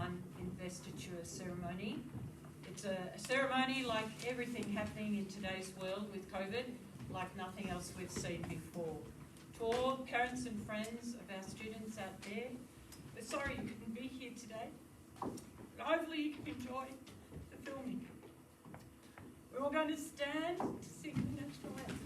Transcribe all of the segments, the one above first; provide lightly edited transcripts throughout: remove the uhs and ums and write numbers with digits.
2021 investiture ceremony. It's a ceremony like everything happening in today's world with COVID, like nothing else we've seen before. To all parents and friends of our students out there, we're sorry you couldn't be here today, but hopefully you can enjoy the filming. We're all going to stand to sing the national anthem.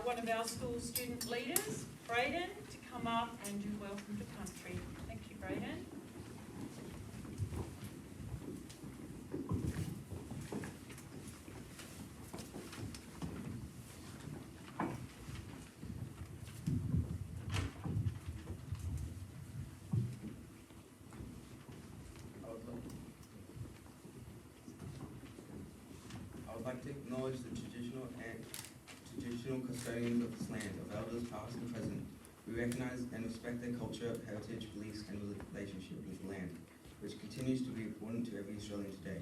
One of our school student leaders, Braden, to come up and do Welcome to Country. Thank you, Braden. I would like to acknowledge the traditional custodians of this land, of elders past and present. We recognize and respect their culture, heritage, beliefs, and relationship with the land, which continues to be important to every Australian today.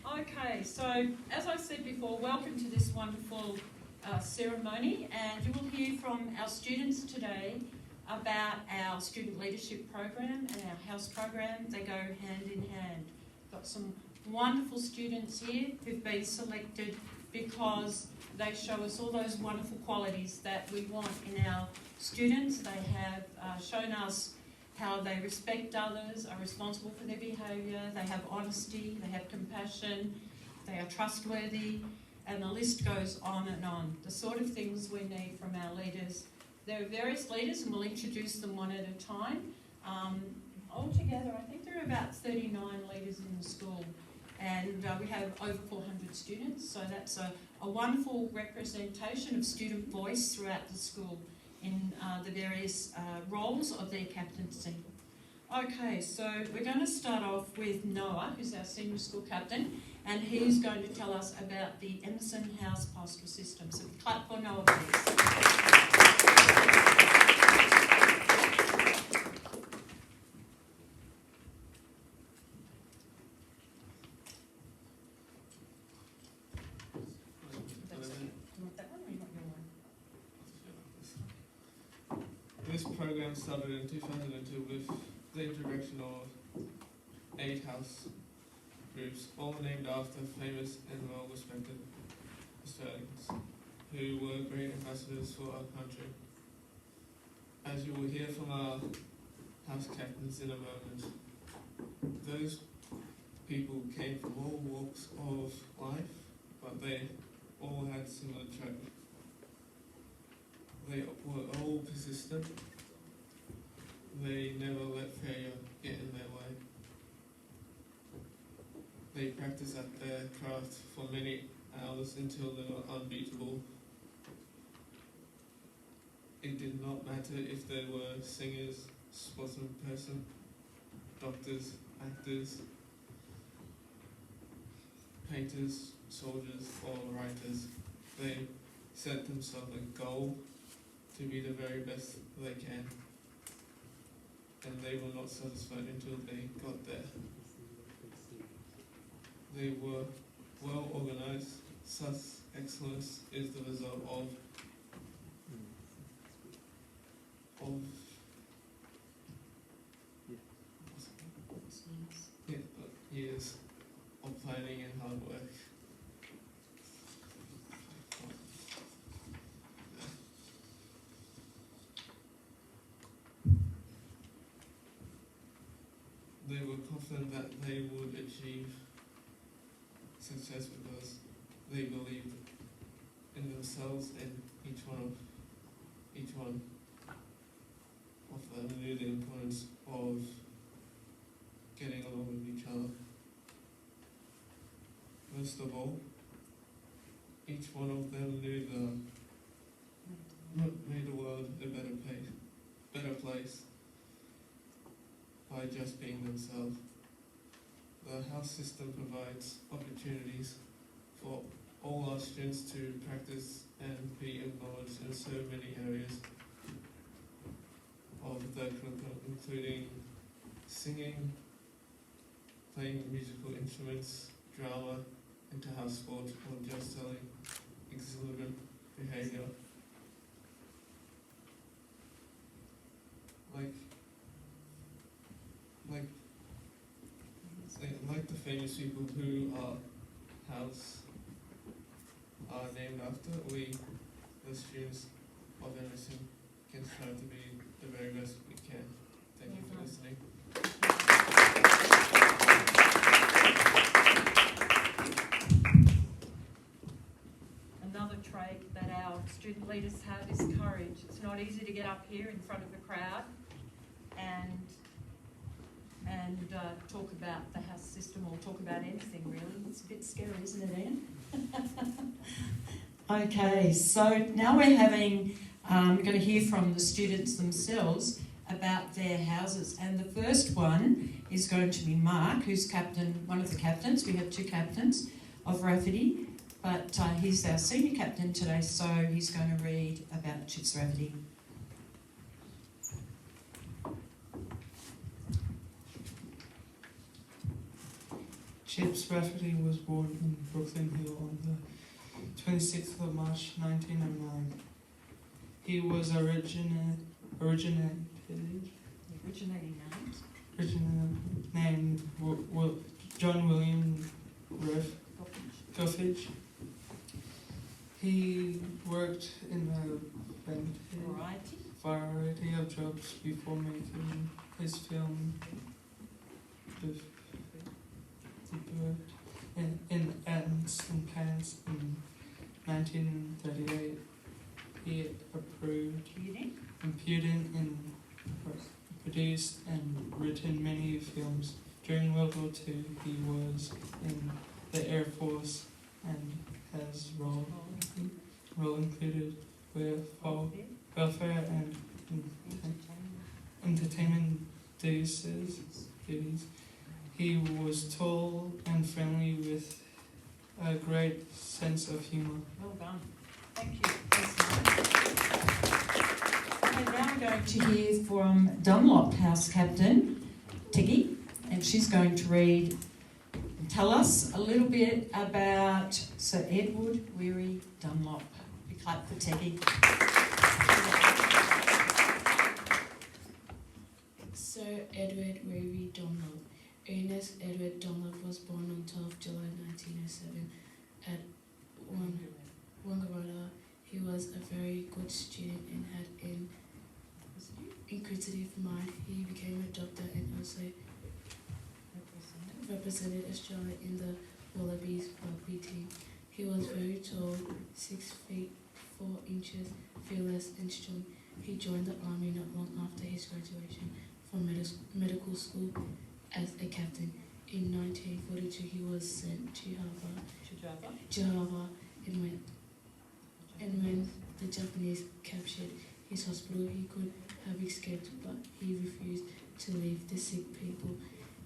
Okay, so as I said before, welcome to this wonderful ceremony, and you will hear from our students today about our student leadership program and our house program. They go hand in hand. Got some wonderful students here who've been selected because they show us all those wonderful qualities that we want in our students. They have shown us how they respect others, are responsible for their behaviour, they have honesty, they have compassion, they are trustworthy, and the list goes on and on. The sort of things we need from our leaders. There are various leaders, and we'll introduce them one at a time. Altogether, I think there are about 39 leaders in the school, and we have over 400 students, so that's a wonderful representation of student voice throughout the school in the various roles of their captaincy. Okay, so we're going to start off with Noah, who's our senior school captain, and he's going to tell us about the Emerson House Pastoral System. So clap for Noah, please. This program started in 2002 with the introduction of 8 house groups, all named after famous and well-respected Australians who were great ambassadors for our country. As you will hear from our house captains in a moment, those people came from all walks of life, but they all had similar traits. They were all persistent. They never let failure get in their way. They practiced at their craft for many hours until they were unbeatable. It did not matter if they were singers, sportsperson, doctors, actors, painters, soldiers, or writers. They set themselves a goal to be the very best they can, and they were not satisfied until they got there. They were well organized. Such excellence is the result of years of planning and hard work. They were confident that they would achieve success because they believed in themselves, and each one of them knew the importance of getting along with each other. Most of all, each one of them knew made the world a better place by just being themselves. The house system provides opportunities for all our students to practice and be acknowledged in so many areas of the curriculum, including singing, playing musical instruments, drama, inter-house sport, or just telling exuberant behaviour. Like the famous people who our house are named after, we, the students of MSM, can strive to be the very best we can. Thank you for listening. Another trait that our student leaders have is courage. It's not easy to get up here in front of a crowd and talk about the house system or talk about anything really. It's a bit scary, isn't it, Ian? Okay, so now we're going to hear from the students themselves about their houses, and the first one is going to be Mark, who's one of the captains. We have 2 captains of Rafferty, but he's our senior captain today, so he's going to read about Chips Rafferty. Chips Rafferty was born in Brooklyn Hill on the 26th of March 1909. He was originating named John William Goffridge. He worked in a variety of jobs before making his film in Ants and Pants in 1938. He appeared in, produced and written many films. During World War II, he was in the Air Force and has role included with welfare and entertainment duties. He was tall and friendly with a great sense of humour. Well done. Thank you. And now we're going to hear from Dunlop House Captain, Tiggy, and she's going to read and tell us a little bit about Sir Edward Weary Dunlop. Big clap for Tiggy. Sir Edward Weary Dunlop. Ernest Edward Dunlop was born on 12 July 1907 at Wangaratta. He was a very good student and had an inquisitive mind. He became a doctor and also represented Australia in the Wallabies rugby team. He was very tall, 6 feet 4 inches, fearless and strong. He joined the army not long after his graduation from medical school as a captain. In 1942, he was sent to Java, and when the Japanese captured his hospital, he could have escaped, but he refused to leave the sick people.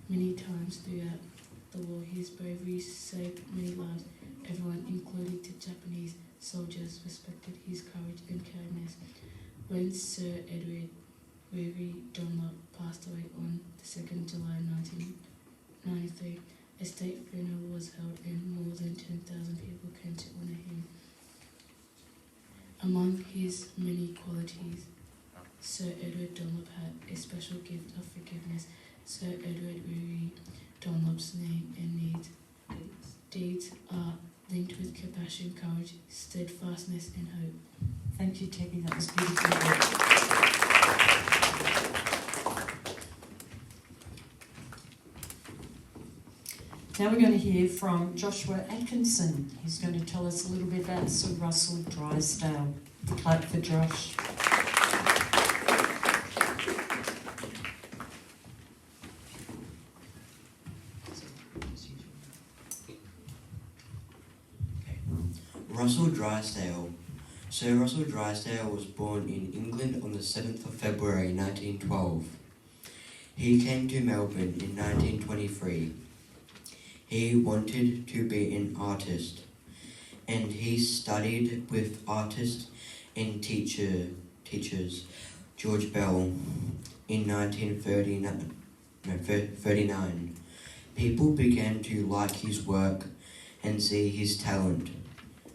Many times throughout the war, his bravery saved many lives. Everyone, including the Japanese soldiers, respected his courage and kindness. When Sir Edward Weary Dunlop passed away on the 2nd July 1993, a state funeral was held and more than 10,000 people came to honour him. Among his many qualities, Sir Edward Dunlop had a special gift of forgiveness. Sir Edward Weary Dunlop's name and deeds are linked with compassion, courage, steadfastness and hope. Thank you, Teggy. That was beautiful. Now we're going to hear from Joshua Atkinson. He's going to tell us a little bit about Sir Russell Drysdale. Clap for Josh. Russell Drysdale. Sir Russell Drysdale was born in England on the 7th of February 1912. He came to Melbourne in 1923. He wanted to be an artist, and he studied with artist and teachers George Bell in 1939. People began to like his work and see his talent.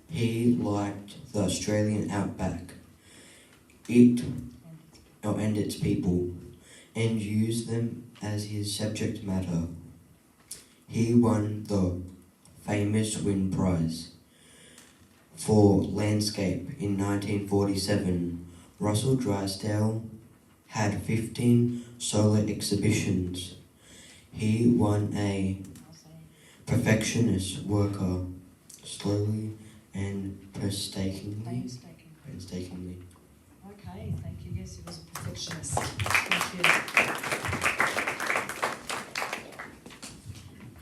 He liked the Australian outback, and its people, and used them as his subject matter. He won the famous Wynne Prize for landscape in 1947. Russell Drysdale had 15 solar exhibitions. He won a perfectionist worker slowly and painstakingly. Okay, thank you. Yes, he was a perfectionist. Thank you.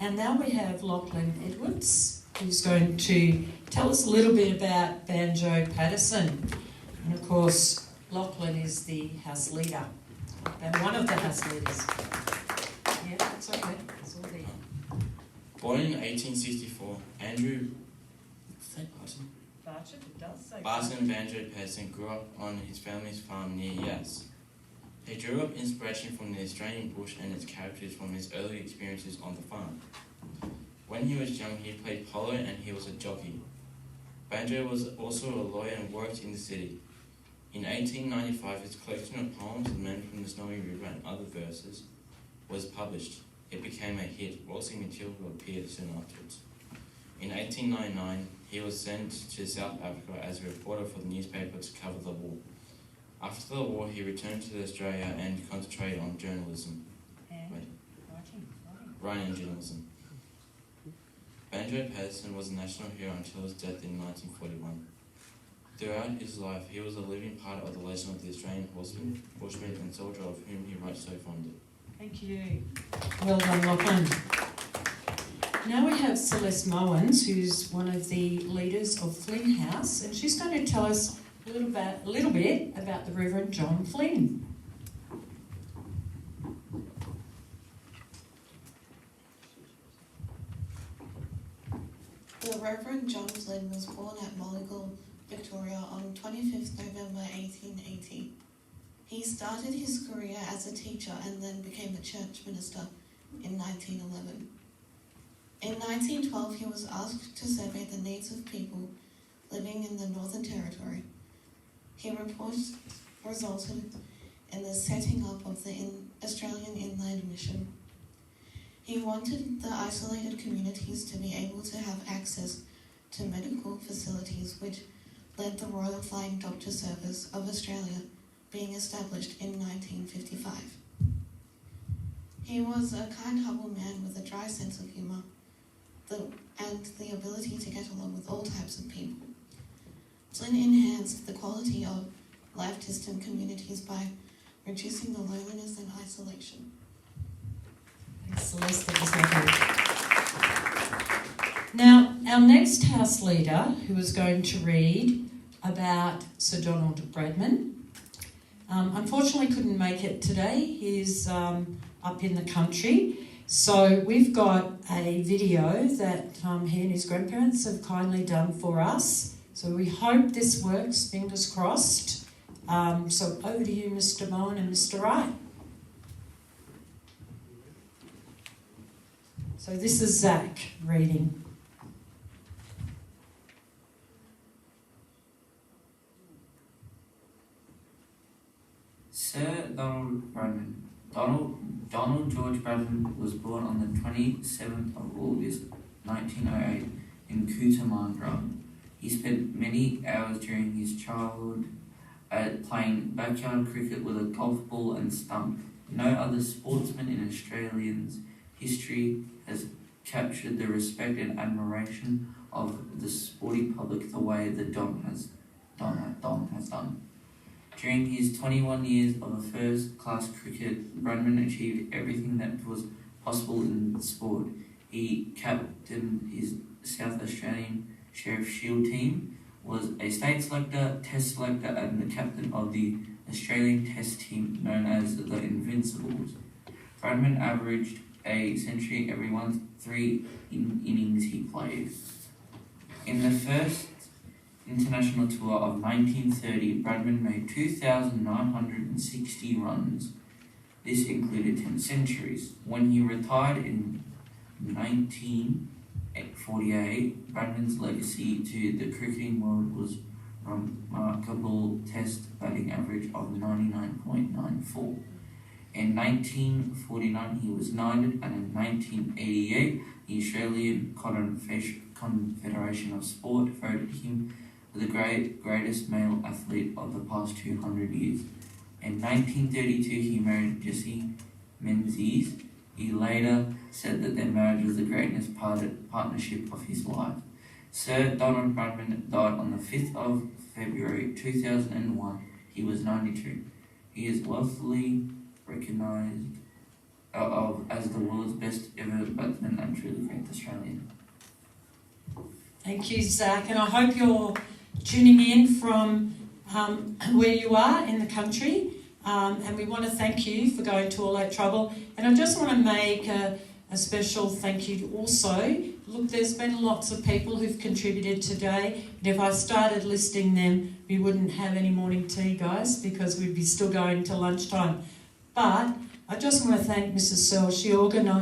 And now we have Lachlan Edwards, who's going to tell us a little bit about Banjo Patterson. And of course, Lachlan is the house leader, and one of the house leaders. Yeah, that's okay. It's all there. Born in 1864, Andrew Barchett, it does say Barton Banjo Patterson grew up on his family's farm near Yass. He drew up inspiration from the Australian bush and its characters from his early experiences on the farm. When he was young, he played polo and he was a jockey. Banjo was also a lawyer and worked in the city. In 1895, his collection of poems, The Men from the Snowy River and Other Verses, was published. It became a hit. Waltzing Matilda appeared soon afterwards. In 1899, he was sent to South Africa as a reporter for the newspaper to cover the war. After the war, he returned to Australia and concentrated on journalism. Writing and journalism. Banjo Patterson was a national hero until his death in 1941. Throughout his life, he was a living part of the legend of the Australian horseman, bushman and soldier of whom he wrote so fondly. Thank you. Well done, Lachlan. Now we have Celeste Mowens, who's one of the leaders of Flynn House, and she's going to tell us a little bit about the Reverend John Flynn. The Reverend John Flynn was born at Molligal, Victoria on 25th November 1880. He started his career as a teacher and then became a church minister in 1911. In 1912, he was asked to survey the needs of people living in the Northern Territory. His report resulted in the setting up of the Australian He wanted the isolated communities to be able to have access to medical facilities, which led the Royal Flying Doctor Service of Australia being established in 1955. He was a kind, humble man with a dry sense of humour and the ability to get along with all types of people. Flynn enhanced the quality of life-distant communities by reducing the loneliness and isolation. Thanks, Celeste. That was lovely. Now, our next House leader, who is going to read about Sir Donald Bradman, unfortunately couldn't make it today. He's up in the country. So we've got a video that he and his grandparents have kindly done for us. So we hope this works, fingers crossed. So over to you, Mr. Bowen and Mr. Wright. So this is Zach reading. Sir Donald Bradman. Donald George Bradman was born on the 27th of August 1908 in Cootamandra. He spent many hours during his childhood playing backyard cricket with a golf ball and stump. No other sportsman in Australian's history has captured the respect and admiration of the sporting public the way that Don has done. During his 21 years of first-class cricket, Bradman achieved everything that was possible in the sport. He captained his South Australian Sheriff Shield team, was a state selector, test selector, and the captain of the Australian Test team known as the Invincibles. Bradman averaged a century every 3 innings he played. In the first international tour of 1930, Bradman made 2,960 runs. This included 10 centuries. When he retired in 1948, Bradman's legacy to the cricketing world was remarkable test batting average of 99.94. In 1949, he was knighted, and in 1988, the Australian Confederation of Sport voted him the greatest male athlete of the past 200 years. In 1932, he married Jessie Menzies. He later said that their marriage was the greatest partnership of his life. Sir Donald Bradman died on the 5th of February 2001. He was 92. He is wealthily recognised as the world's best ever batsman and truly great Australian. Thank you, Zach, and I hope you're tuning in from where you are in the country, and we want to thank you for going to all that trouble. And I just want to make a special thank you also. Look, there's been lots of people who've contributed today, and if I started listing them, we wouldn't have any morning tea, guys, because we'd be still going to lunchtime. But I just want to thank Mrs. Searle.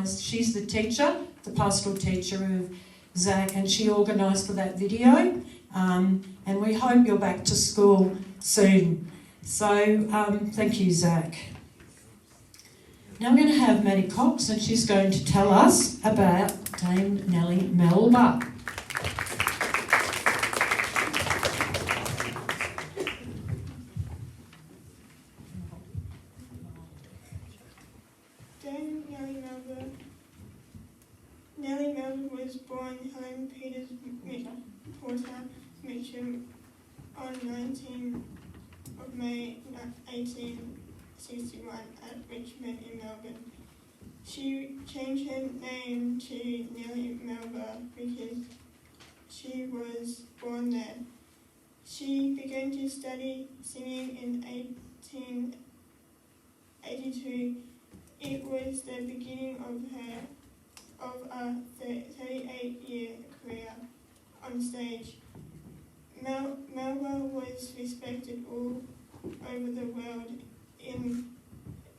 She's the teacher, the pastoral teacher of Zach, and she organised for that video, and we hope you're back to school soon. So thank you, Zach. Now we're going to have Maddie Cox, and she's going to tell us about Dame Nellie Melba. Dame Nellie Melba. Nellie Melba was born Helen Peters Porter Mitchell on 19th of May 1861 at Richmond in Melbourne. She changed her name to Nellie Melba because she was born there. She began to study singing in 1882. It was the beginning of a 38-year career on stage. Melba was respected all over the world. In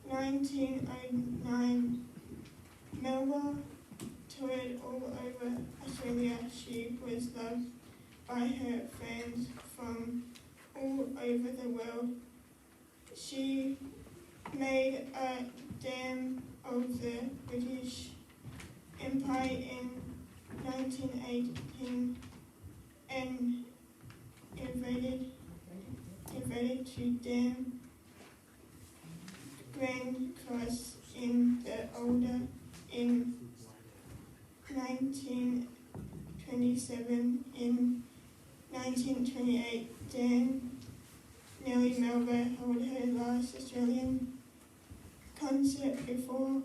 1909, Melba toured all over Australia. She was loved by her fans from all over the world. She made a dam of the British High in 1918 and invited to Dan Grand Cross in the Older in 1927. In 1928, Dan Nellie Melba held her last Australian concert before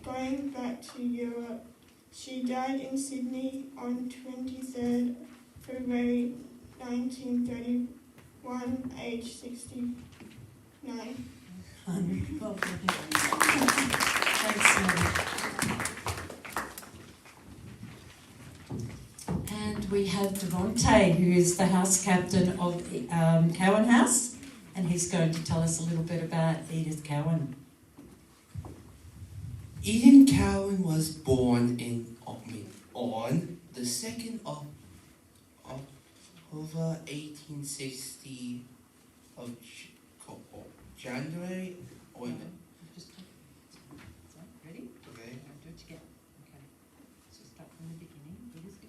going back to Europe. She died in Sydney on 23rd February 1931, aged 69. Well done. Thanks, Mary. And we have Devontae, who is the house captain of Cowan House, and he's going to tell us a little bit about Edith Cowan. Eden Cowan was born on the 2nd of October 1860 of January. Ready? Okay. Do it together. Okay. So start from the beginning.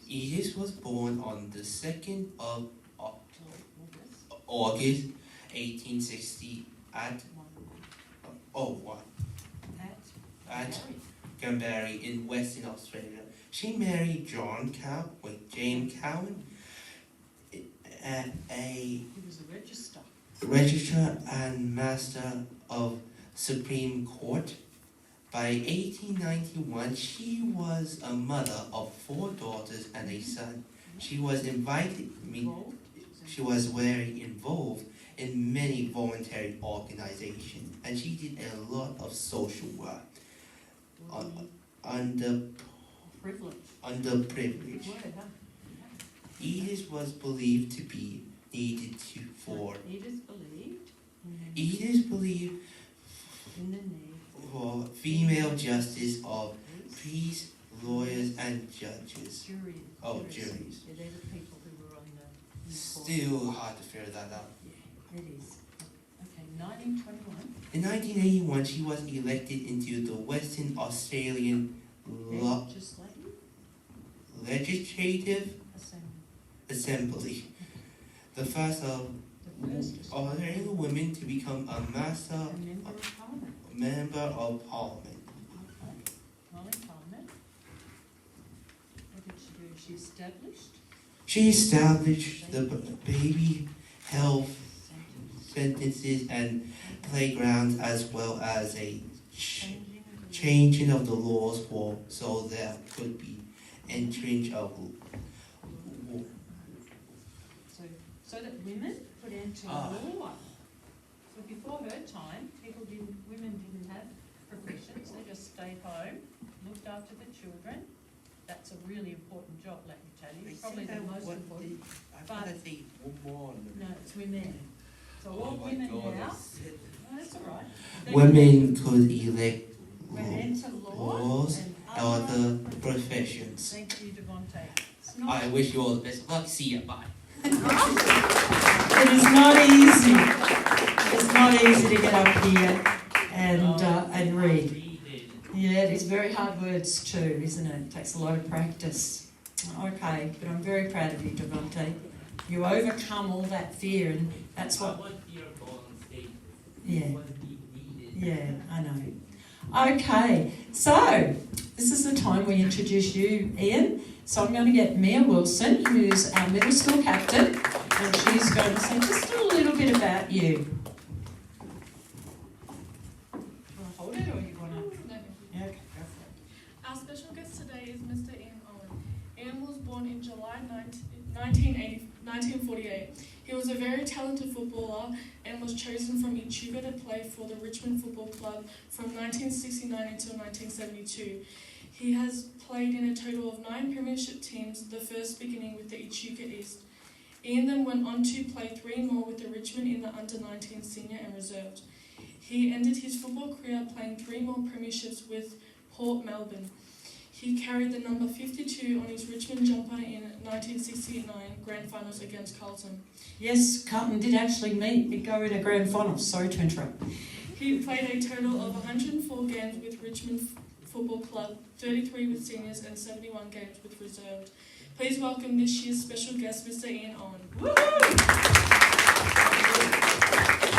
Edith was born on the 2nd of August. August 1860 at Granbury in Western Australia. She married John Cowan with James Cowan, He was a registrar and master of Supreme Court. By 1891, she was a mother of 4 daughters and a son. She was very involved in many voluntary organizations, and she did a lot of social work. Underprivileged. Edith was believed to be needed for for female justice of priests, lawyers, and judges. Juries. Juries. Yeah, they're the people who were on the court. Still hard to figure that out. Yeah, it is. Okay, 1921. In 1981, she was elected into the Western Australian Legislative Assembly, the first of Australian women to become a member of Parliament. What did she do? She established the baby health sentences and playgrounds, as well as a changing of the laws so there could be entering of so that women could enter law. So before her time, women didn't have professions. They just stayed home, looked after the children. That's a really important job, let me tell you. It's probably the most important. No, it's women. So all women now. No, that's all right. Women could elect enter laws and other professions. Thank you, Devontae. I wish you all the best luck. See ya. Bye. It is not easy. It's not easy to get up here and read. Yeah, it is very hard words too, isn't it? It takes a lot of practice. Okay, but I'm very proud of you, Devontae. You overcome all that fear, and that's what. Yeah. Yeah, I know. Okay, so this is the time we introduce you, Ian. So I'm going to get Mia Wilson, who's our middle school captain, and she's going to say just a little bit about you. Do you want to hold it, or you want to? No. Yeah, okay, go for it. Our special guest today is Mr. Ian Owen. Ian was born in July 1948. He was a very talented footballer and was chosen from Echuca to play for the Richmond Football Club from 1969 until 1972. He has played in a total of 9 premiership teams, the first beginning with the Echuca East. Ian then went on to play 3 more with the Richmond in the under-19 senior and reserved. He ended his football career playing 3 more premierships with Port Melbourne. He carried the number 52 on his Richmond jumper in 1969 grand finals against Carlton. Yes, Carlton did actually go in a grand final. Sorry to interrupt. He played a total of 104 games with Richmond Football Club, 33 with seniors and 71 games with reserved. Please welcome this year's special guest, Mr. Ian Owen.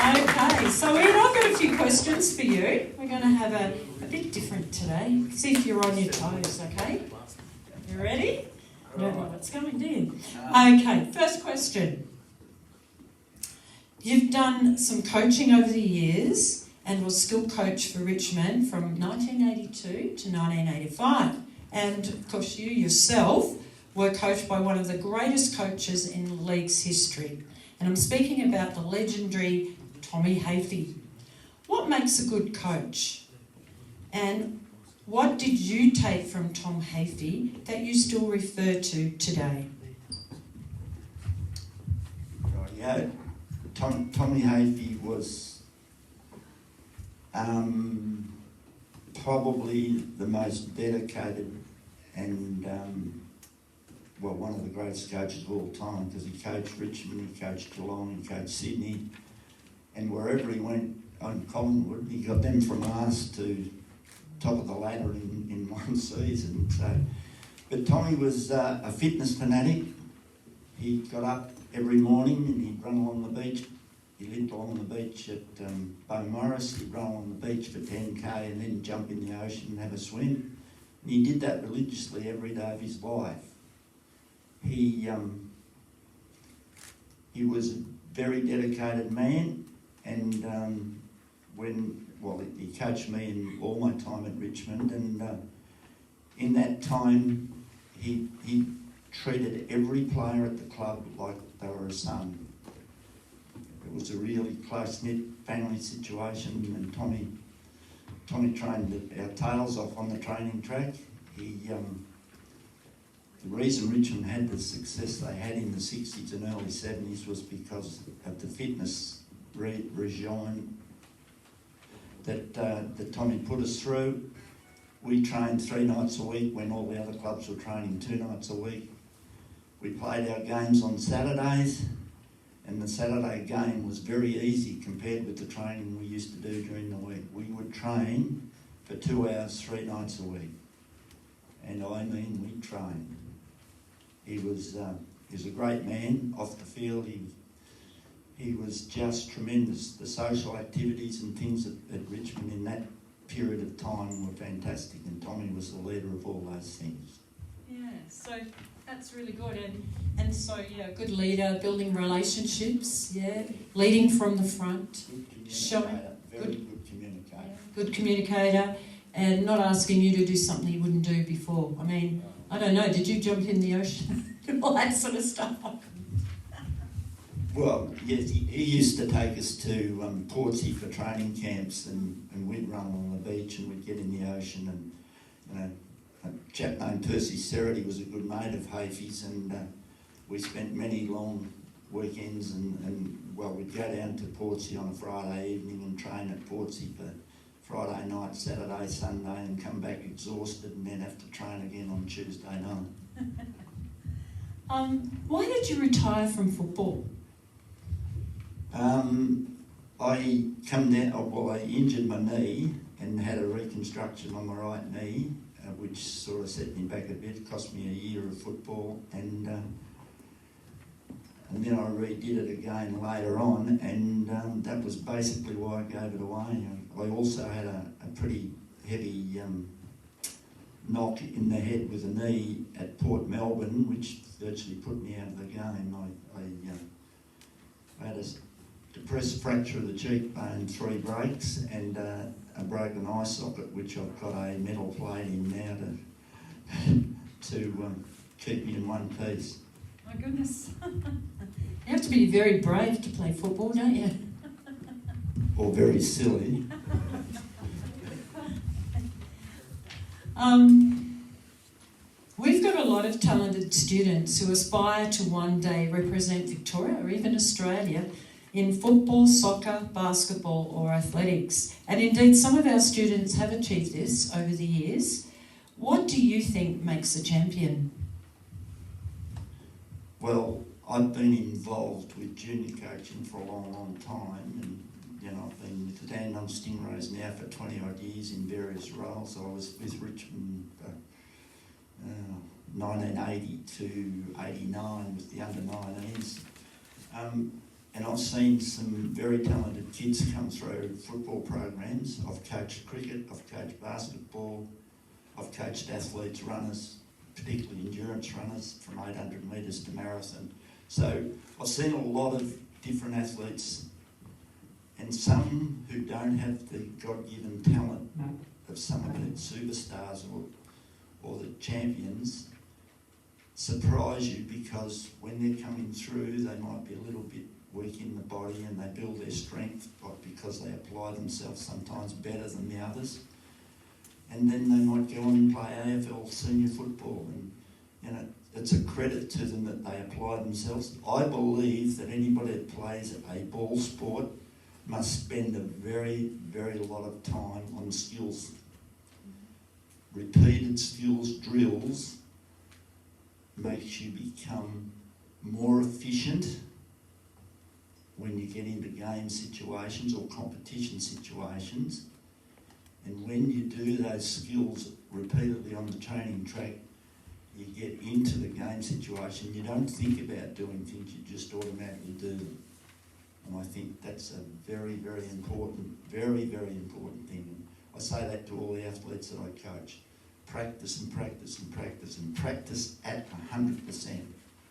Okay, so Ian, I've got a few questions for you. We're going to have a bit different today. See if you're on your toes, okay? You ready? I don't know what's coming, do you? Okay, first question. You've done some coaching over the years and was school coach for Richmond from 1982 to 1985. And of course you yourself were coached by one of the greatest coaches in the league's history. And I'm speaking about the legendary Tommy Hafey. What makes a good coach? And what did you take from Tom Hafey that you still refer to today? Rightio. Tommy Hafey was probably the most dedicated and one of the greatest coaches of all time, because he coached Richmond, he coached Geelong, he coached Sydney, and wherever he went on Collingwood, he got them from last to top of the ladder in one season. So, but Tommy was a fitness fanatic. He got up every morning and he'd run along the beach. He lived along the beach at Beaumaris. He'd run along the beach for 10k and then jump in the ocean and have a swim. And he did that religiously every day of his life. He was a very dedicated man, and he coached me in all my time at Richmond, and in that time he treated every player at the club like they were a son. It was a really close-knit family situation, and Tommy trained our tails off on the training track. The reason Richmond had the success they had in the 60s and early 70s was because of the fitness regime that Tommy put us through. We trained 3 nights a week when all the other clubs were training 2 nights a week. We played our games on Saturdays, and the Saturday game was very easy compared with the training we used to do during the week. We would train for 2 hours 3 nights a week, and I mean we trained. He was a great man off the field. He was just tremendous. The social activities and things at Richmond in that period of time were fantastic, and Tommy was the leader of all those things. Yeah, so that's really good. And so, yeah, good leader, building relationships, yeah, leading from the front, Good communicator. Good communicator, and not asking you to do something you wouldn't do before. I mean, I don't know, did you jump in the ocean? All that sort of stuff. Well, yes, he used to take us to Portsea for training camps, and we'd run along the beach and we'd get in the ocean, and a chap named Percy Serrity was a good mate of Hafey's, and we spent many long weekends and we'd go down to Portsea on a Friday evening and train at Portsea for Friday night, Saturday, Sunday, and come back exhausted and then have to train again on Tuesday night. Why did you retire from football? I injured my knee and had a reconstruction on my right knee, which sort of set me back a bit, cost me a year of football, and then I redid it again later on, and that was basically why I gave it away. I also had a pretty heavy knock in the head with a knee at Port Melbourne, which virtually put me out of the game. I had a depressed fracture of the cheekbone, 3 breaks, and a broken eye socket, which I've got a metal plate in now to keep me in one piece. My goodness. You have to be very brave to play football, don't you? Or very silly. We've got a lot of talented students who aspire to one day represent Victoria or even Australia in football, soccer, basketball or athletics. And indeed, some of our students have achieved this over the years. What do you think makes a champion? Well, I've been involved with junior coaching for a long, long time, and I've been with the Dandenong Stingrays now for 20 odd years in various roles. I was with Richmond 1980 to 89 with the under-19s. And I've seen some very talented kids come through football programs. I've coached cricket, I've coached basketball, I've coached athletes, runners, particularly endurance runners from 800 metres to marathon. So I've seen a lot of different athletes, and some who don't have the God-given talent of some of the superstars or the champions surprise you, because when they're coming through they might be a little bit weak in the body and they build their strength because they apply themselves sometimes better than the others. And then they might go on and play AFL senior football, and it's a credit to them that they apply themselves. I believe that anybody that plays a ball sport must spend a very, very lot of time on skills. Repeated skills drills makes you become more efficient when you get into game situations or competition situations. And when you do those skills repeatedly on the training track, you get into the game situation. You don't think about doing things, you just automatically do them. And I think that's a very, very important thing. I say that to all the athletes that I coach. Practice and practice and practice and practice at 100%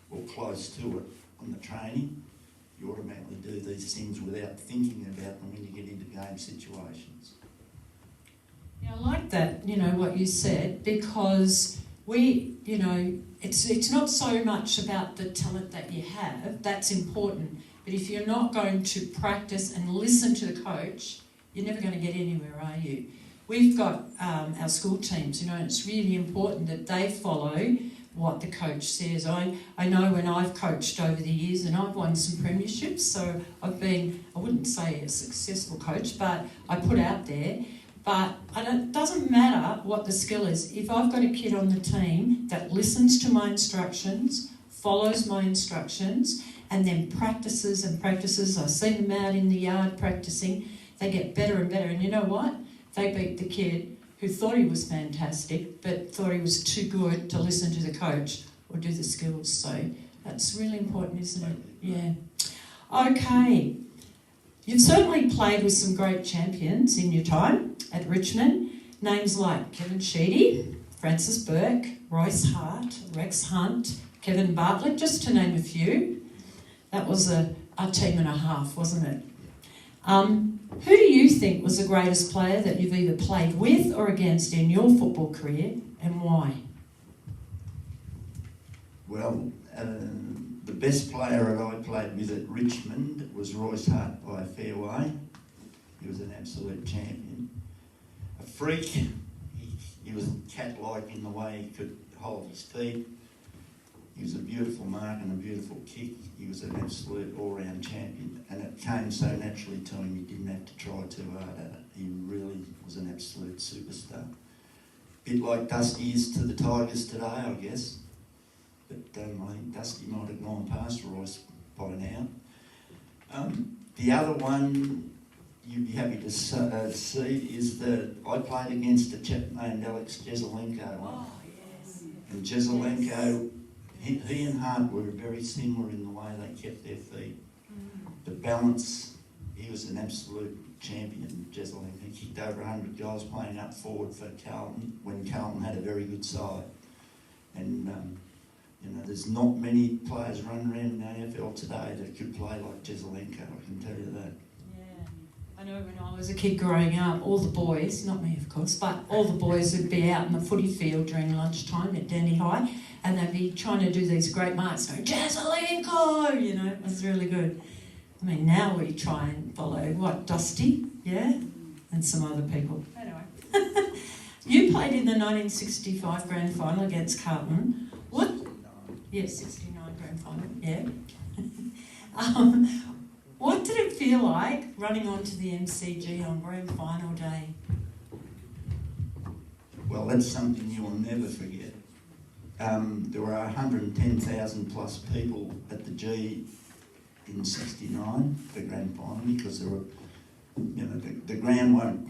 or close to it on the training. You automatically do these things without thinking about them when you get into game situations. Yeah, I like that, what you said, because it's not so much about the talent that you have, that's important, but if you're not going to practice and listen to the coach, you're never going to get anywhere, are you? We've got our school teams, and it's really important that they follow what the coach says. I know when I've coached over the years, and I've won some premierships, so I've been, I wouldn't say a successful coach, but I put out there. But it doesn't matter what the skill is. If I've got a kid on the team that listens to my instructions, follows my instructions, and then practices and practices, I see them out in the yard practicing, they get better and better. And you know what? They beat the kid who thought he was fantastic, but thought he was too good to listen to the coach or do the skills. So that's really important, isn't it? Yeah. Okay. You've certainly played with some great champions in your time at Richmond. Names like Kevin Sheedy, Francis Burke, Royce Hart, Rex Hunt, Kevin Bartlett, just to name a few. That was a team and a half, wasn't it? Who do you think was the greatest player that you've either played with or against in your football career, and why? Well, the best player that I played with at Richmond was Royce Hart by a fair way. He was an absolute champion. A freak. He was cat-like in the way he could hold his feet. He was a beautiful mark and a beautiful kick. He was an absolute all-round champion, and it came so naturally to him he didn't have to try too hard at it. He really was an absolute superstar. Bit like Dusty is to the Tigers today, I guess. But I think Dusty might have gone past Royce by now. The other one you'd be happy to see is that I played against a chap named Alex Jesaulenko. Oh, yes. And Jesaulenko, he and Hart were very similar in the way they kept their feet. The balance, he was an absolute champion, Jesaulenko. He kicked over 100 goals playing up forward for Carlton when Carlton had a very good side. And there's not many players running around in the AFL today that could play like Jesaulenko, I can tell you that. Yeah. I know when I was a kid growing up, all the boys, not me of course, but all the boys would be out in the footy field during lunchtime at Dandy High, and they'd be trying to do these great marks, going, Jesaulenko, it was really good. I mean, now we try and follow, Dusty, yeah? And some other people. Anyway. You played in the 1965 grand final against Carlton. What? Yes, 69 grand final, yeah. What did it feel like running onto the MCG on grand final day? Well, that's something you will never forget. There were 110,000 plus people at the G in 69 for grand final, because there were you know, the ground won't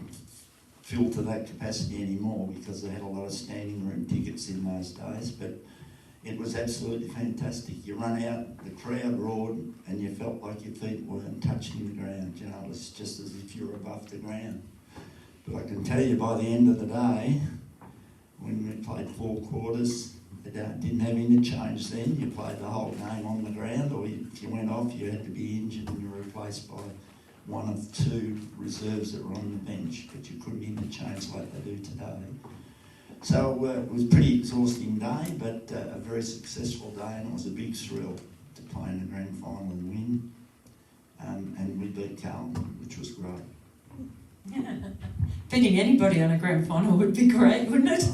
fill to that capacity anymore because they had a lot of standing room tickets in those days, but it was absolutely fantastic. You run out, the crowd roared, and you felt like your feet weren't touching the ground. You know, it was just as if you were above the ground. But I can tell you, by the end of the day, when we played 4 quarters, they didn't have interchange then. You played the whole game on the ground, or if you went off, you had to be injured and you were replaced by one of 2 reserves that were on the bench, but you couldn't interchange like they do today. So it was a pretty exhausting day, but a very successful day, and it was a big thrill to play in the grand final and win. And we beat Carlton, which was great. Beating anybody on a grand final would be great, wouldn't it?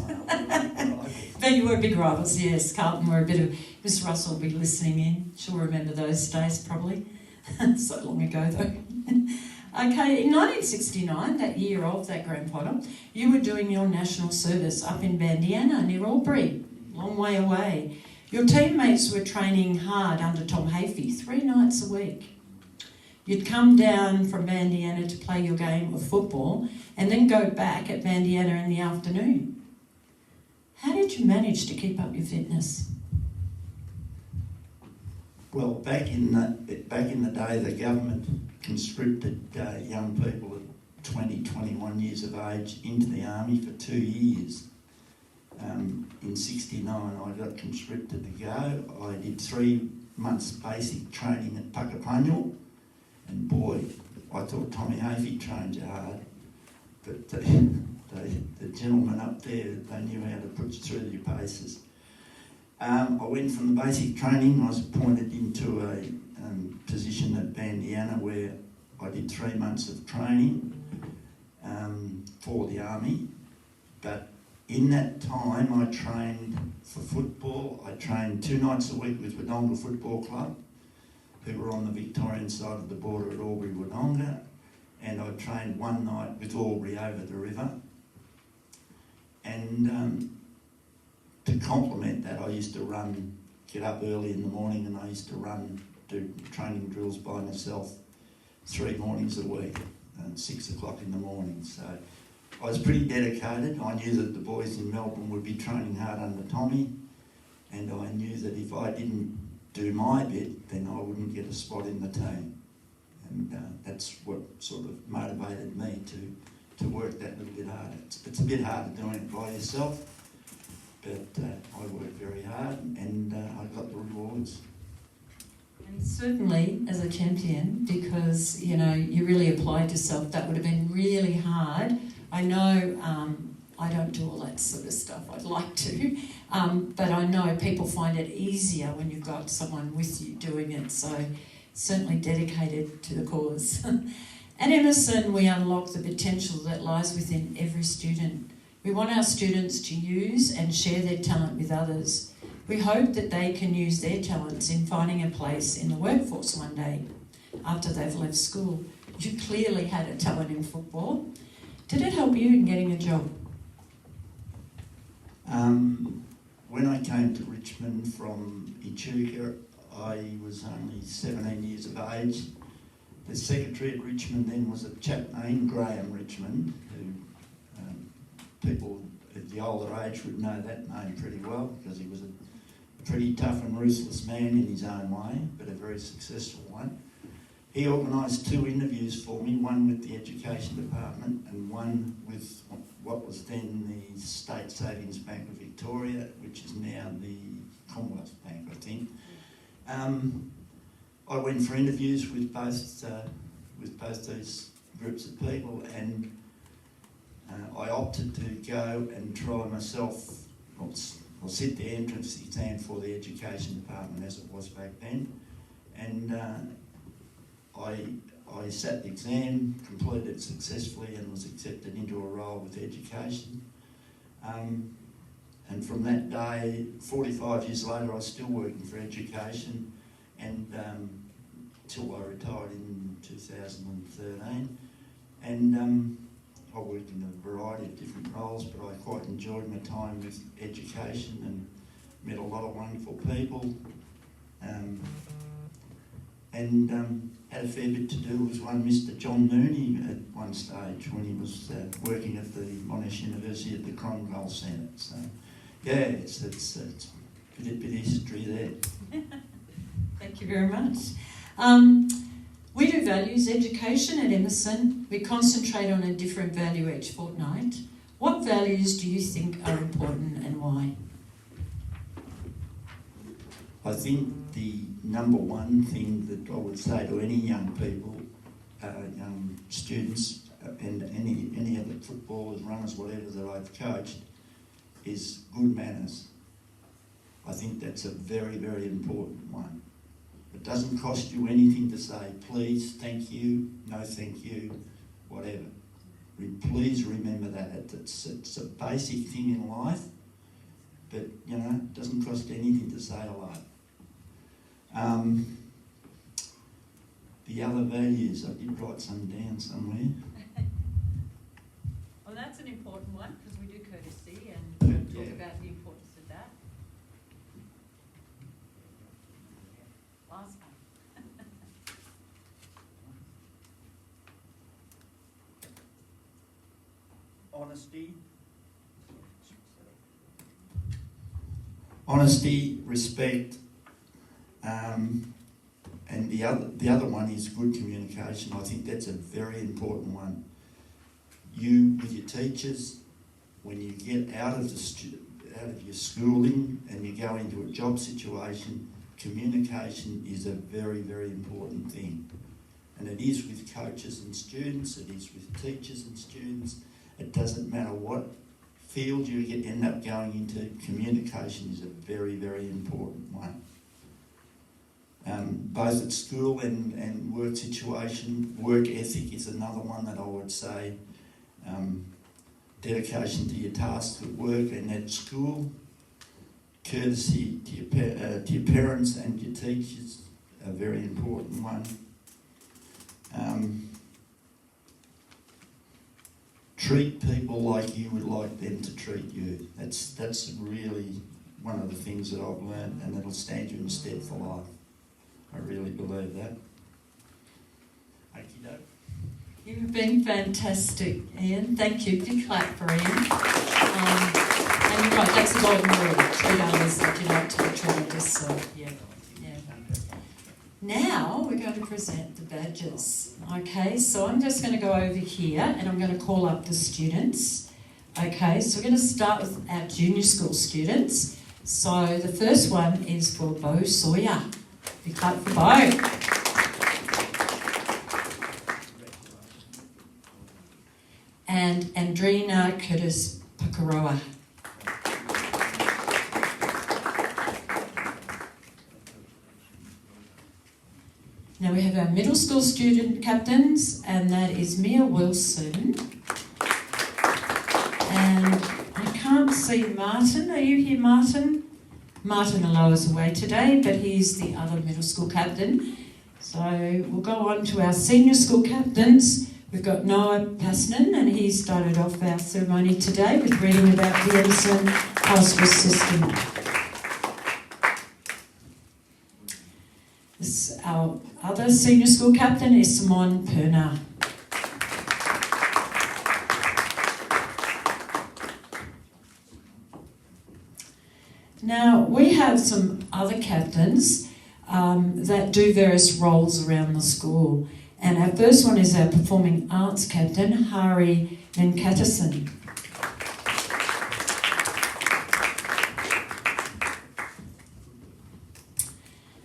But you were big rivals, yes. Carlton were a bit of... Miss Russell will be listening in. She'll remember those days, probably. So long ago, though. Okay, in 1969, that year of that grand final, you were doing your national service up in Bandiana near Albury, long way away. Your teammates were training hard under Tom Hafey 3 nights a week. You'd come down from Bandiana to play your game of football and then go back at Bandiana in the afternoon. How did you manage to keep up your fitness? Well, back in the day, the government conscripted young people at 20, 21 years of age into the army for 2 years. In 69, I got conscripted to go. I did 3 months basic training at Puckapunyal, and boy, I thought Tommy Hafey trained you hard, but the gentlemen up there, they knew how to put you through your paces. I went from the basic training. I was appointed into a position at Bandiana where I did 3 months of training for the army. But in that time, I trained for football. I trained 2 nights a week with Wodonga Football Club, who were on the Victorian side of the border at Albury-Wodonga, and I trained 1 night with Albury over the river. And to complement that, I used to get up early in the morning, and I used to do training drills by myself 3 mornings a week, 6 o'clock in the morning. So I was pretty dedicated. I knew that the boys in Melbourne would be training hard under Tommy, and I knew that if I didn't do my bit, then I wouldn't get a spot in the team. And that's what sort of motivated me to work that little bit harder. It's a bit harder doing it by yourself, but I worked very hard, and I got the rewards. And certainly as a champion, because you really applied yourself. That would have been really hard. I know I don't do all that sort of stuff. I'd like to, but I know people find it easier when you've got someone with you doing it. So certainly dedicated to the cause. At Emerson, we unlock the potential that lies within every student. We want our students to use and share their talent with others. We hope that they can use their talents in finding a place in the workforce one day after they've left school. You clearly had a talent in football. Did it help you in getting a job? When I came to Richmond from Echuca, I was only 17 years of age. The secretary at Richmond then was a chap named Graham Richmond, who people at the older age would know that name pretty well because he was a pretty tough and ruthless man in his own way, but a very successful one. He organised 2 interviews for me, one with the Education Department and one with what was then the State Savings Bank of Victoria, which is now the Commonwealth Bank, I think. I went for interviews with both these groups of people, and I opted to go and try myself. I'll sit the entrance exam for the Education Department as it was back then, and I sat the exam, completed it successfully, and was accepted into a role with Education. And from that day, 45 years later, I was still working for Education, and till I retired in 2013. And I worked in a variety of different roles, but I quite enjoyed my time with Education and met a lot of wonderful people. and had a fair bit to do with one Mr. John Mooney at one stage when he was working at the Monash University at the Cronville Centre. So, yeah, it's a bit of history there. Thank you very much. We do values education at Emerson. We concentrate on a different value each fortnight. What values do you think are important and why? I think the number one thing that I would say to any young people, young students, and any of the footballers, runners, whatever that I've coached, is good manners. I think that's a very, very important one. It doesn't cost you anything to say please, thank you, no thank you, whatever. Please remember that. It's a basic thing in life, but it doesn't cost anything to say hello. The other values, I did write some down somewhere. Well, that's an important one because we do courtesy and talk about the importance of that. Last one. Honesty, respect, and the other one is good communication. I think that's a very important one. You, with your teachers, when you get out of your schooling and you go into a job situation, communication is a very, very important thing. And it is with coaches and students, it is with teachers and students. It doesn't matter what field you end up going into, communication is a very, very important one. Both at school and work situation, work ethic is another one that I would say. Dedication to your tasks at work and at school, courtesy to your parents and your teachers, a very important one. Treat people like you would like them to treat you. That's really one of the things that I've learned, and it'll stand you in stead for life. I really believe that. Okie doke. You've been fantastic, Ian. Thank you. Big clap for Ian. And you're right, that's the golden rule. Treat others like you like to be treated. So, yeah. Now we're going to present the badges. Okay, so I'm just going to go over here and I'm going to call up the students. Okay, so we're going to start with our junior school students. So the first one is for Bo Sawyer. Big clap for Bo. And Andrina Curtis Pakaroa. Now we have our middle school student captains, and that is Mia Wilson. And I can't see Martin. Are you here, Martin? Martin Aloha's away today, but he's the other middle school captain. So we'll go on to our senior school captains. We've got Noah Pasnan, and he started off our ceremony today with reading about the Emerson Hospice system. Our other senior school captain is Simone Perna. Now, we have some other captains that do various roles around the school. And our first one is our performing arts captain, Hari Venkatasan.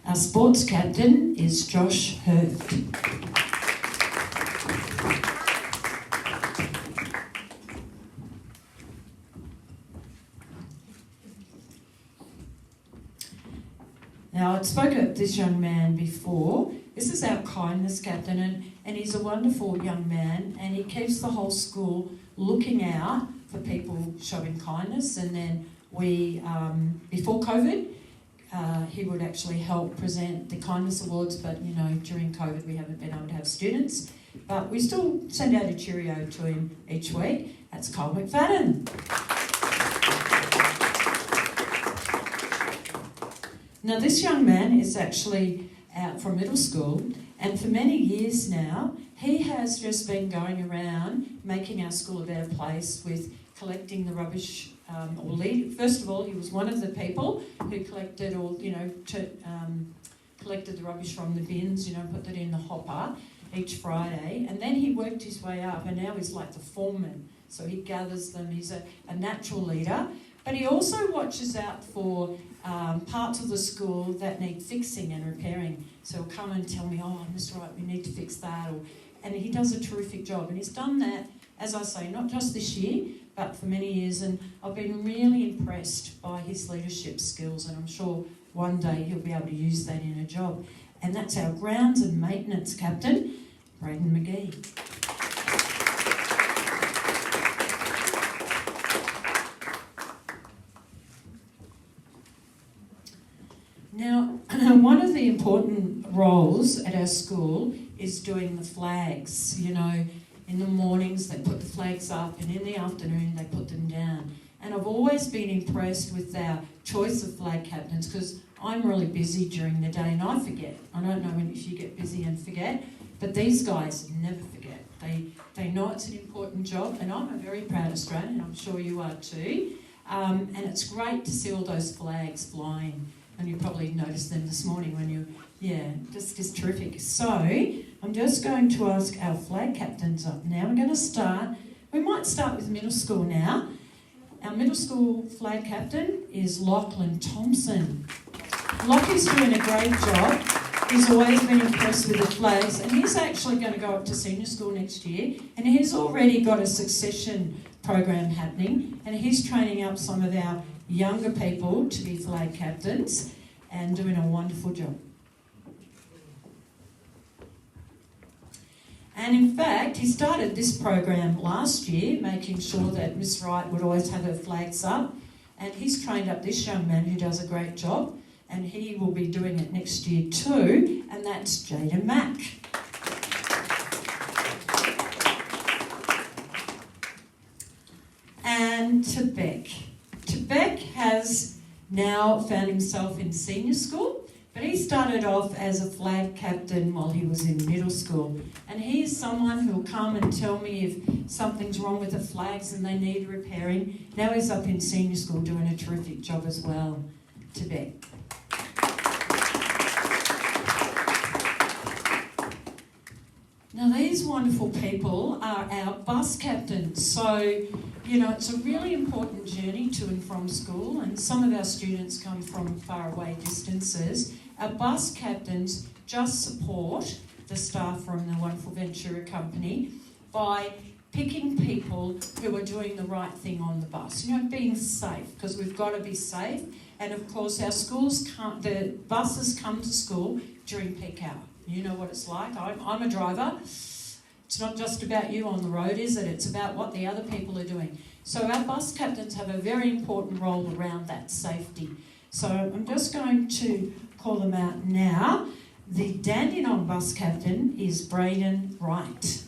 Our sports captain is Josh Hurt. Now, I'd spoken of this young man before. This is our kindness captain, and he's a wonderful young man, and he keeps the whole school looking out for people showing kindness. And then we, before COVID, he would actually help present the kindness awards, but during COVID we haven't been able to have students. But we still send out a cheerio to him each week. That's Cole McFadden. Now this young man is actually from middle school, and for many years now, he has just been going around making our school a better place with collecting the rubbish. First of all, he was one of the people who collected collected the rubbish from the bins, put that in the hopper each Friday, and then he worked his way up, and now he's like the foreman. So he gathers them. He's a natural leader, but he also watches out for parts of the school that need fixing and repairing. So he'll come and tell me, "Oh, Mr. Wright, we need to fix that," and he does a terrific job. And he's done that, as I say, not just this year, but for many years, and I've been really impressed by his leadership skills, and I'm sure one day he'll be able to use that in a job. And that's our grounds and maintenance captain, Braden McGee. Now, one of the important roles at our school is doing the flags. In the mornings they put the flags up, and in the afternoon they put them down. And I've always been impressed with our choice of flag captains, because I'm really busy during the day and I forget. I don't know if you get busy and forget, but these guys never forget. They know it's an important job, and I'm a very proud Australian, I'm sure you are too. And it's great to see all those flags flying, and you probably noticed them this morning when just terrific. So I'm just going to ask our flag captains up now. We might start with middle school now. Our middle school flag captain is Lachlan Thompson. Lockie's doing a great job. He's always been impressed with the flags, and he's actually going to go up to senior school next year, and he's already got a succession program happening, and he's training up some of our younger people to be flag captains and doing a wonderful job. And in fact, he started this program last year, making sure that Miss Wright would always have her flags up, and he's trained up this young man who does a great job, and he will be doing it next year too, and that's Jada Mack. And Tebek. Tebek has now found himself in senior school, but he started off as a flag captain while he was in middle school. And he's someone who'll come and tell me if something's wrong with the flags and they need repairing. Now he's up in senior school doing a terrific job as well. Tebek. Now these wonderful people are our bus captains. So, it's a really important journey to and from school, and some of our students come from far away distances. Our bus captains just support the staff from the wonderful Ventura Company by picking people who are doing the right thing on the bus. Being safe, because we've got to be safe. And of course, the buses come to school during peak hour. You know what it's like. I'm a driver. It's not just about you on the road, is it? It's about what the other people are doing. So our bus captains have a very important role around that safety. So I'm just going to call them out now. The Dandenong bus captain is Braden Wright.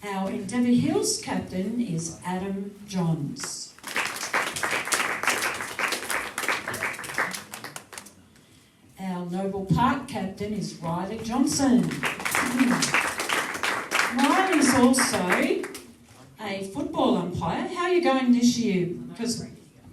Our Endeavour Hills captain is Adam Johns. Our Noble Park captain is Riley Johnson. Riley's also a football umpire. How are you going this year? Because you're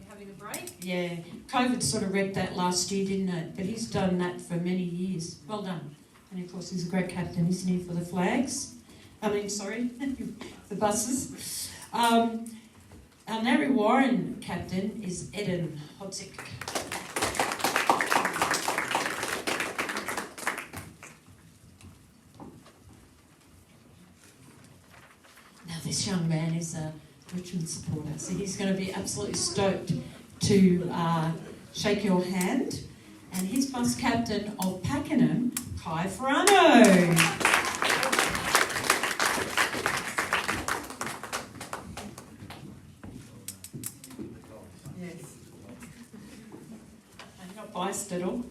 having a break? Yeah, COVID sort of wrecked that last year, didn't it? But he's done that for many years. Well done. And of course, he's a great captain, isn't he, for the flags? The buses. Our Narre Warren captain is Eden Hodzik. Now this young man is a Richmond supporter, so he's going to be absolutely stoked to shake your hand. And he's bus captain of Pakenham, Kai Ferrano. Biased at all.